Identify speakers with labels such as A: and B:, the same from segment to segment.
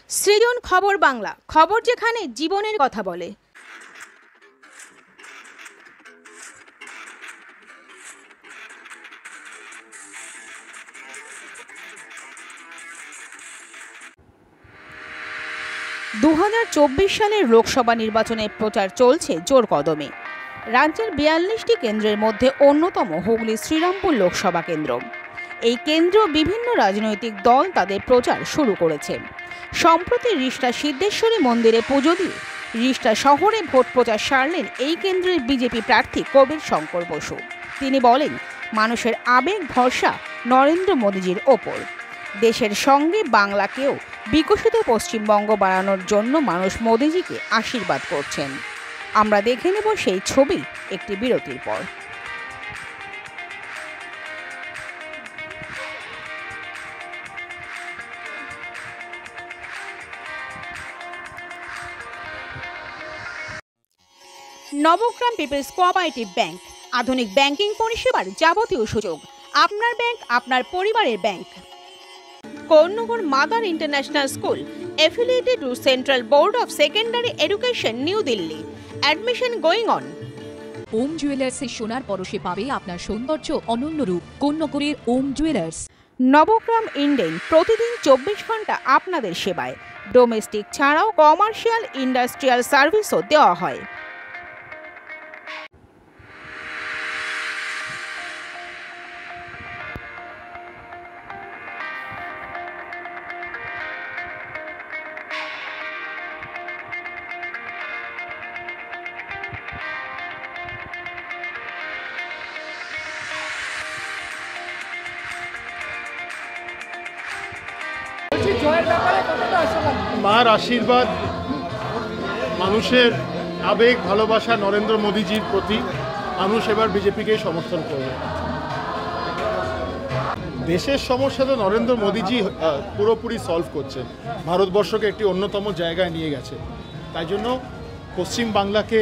A: সৃজন খবর বাংলা, খবর যেখানে জীবনের কথা বলে। 2024 সালের লোকসভা নির্বাচনের প্রচার চলছে জোর কদমে। রাজ্যের 42টি কেন্দ্রের মধ্যে অন্যতম হুগলি শ্রীরামপুর লোকসভা কেন্দ্র। এই কেন্দ্র বিভিন্ন রাজনৈতিক দল তাদের প্রচার শুরু করেছে। সম্প্রতি রিষ্টা সিদ্ধেশ্বরী মন্দিরে পুজো দিয়ে রিষ্টা শহরে ভোট প্রচার সারলেন এই কেন্দ্রের বিজেপি প্রার্থী কবির শঙ্কর বসু। তিনি বলেন, মানুষের আবেগ ভরসা নরেন্দ্র মোদীজির ওপর। দেশের সঙ্গে বাংলাকেও বিকশিত পশ্চিমবঙ্গ বানানোর জন্য মানুষ মোদীজিকে আশীর্বাদ করছেন। আমরা দেখে নেব সেই ছবি একটি বিরতির পর। নবগ্রাম পিপলস কোঅপারেটিভ ব্যাংক, আধুনিক ব্যাংকিং পরিষেবার যাবতীয় সুযোগ। আপনার ব্যাংক, আপনার পরিবারের bank. Karnagar mother international school, affiliated to Central Board of Secondary Education, New Delhi. Admission going on.
B: ওম জুয়েলার্সে সোনার পরশে পাবে আপনার সৌন্দর্য অনন্য রূপ। কর্ণগরের ওম জুয়েলার্স।
A: নবগ্রাম ইন্ডেন প্রতিদিন 24 ঘন্টা আপনাদের সেবায়। ডোমেস্টিক ছাড়াও কমার্শিয়াল ইন্ডাস্ট্রিয়াল সার্ভিসও দেওয়া হয়।
C: মার আশীর্বাদ, মানুষের আবেগ ভালোবাসা নরেন্দ্র মোদীজির প্রতি, মানুষ এবার বিজেপিকে সমর্থন করবে। দেশের সমস্যা তো নরেন্দ্র মোদীজি পুরোপুরি সলভ করছেন, ভারতবর্ষকে একটি অন্যতম জায়গায় নিয়ে গেছে। তাই জন্য পশ্চিম বাংলাকে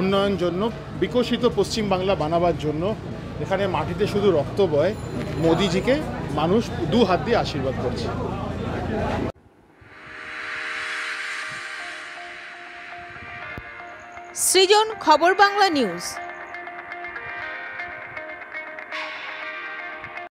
C: উন্নয়নের জন্য, বিকশিত পশ্চিম বাংলা বানাবার জন্য এখানে মাটিতে শুধু রক্ত বয়, মোদীজিকে মানুষ দু হাত দিয়ে আশীর্বাদ করছে।
A: সৃজন খবর বাংলা নিউজ।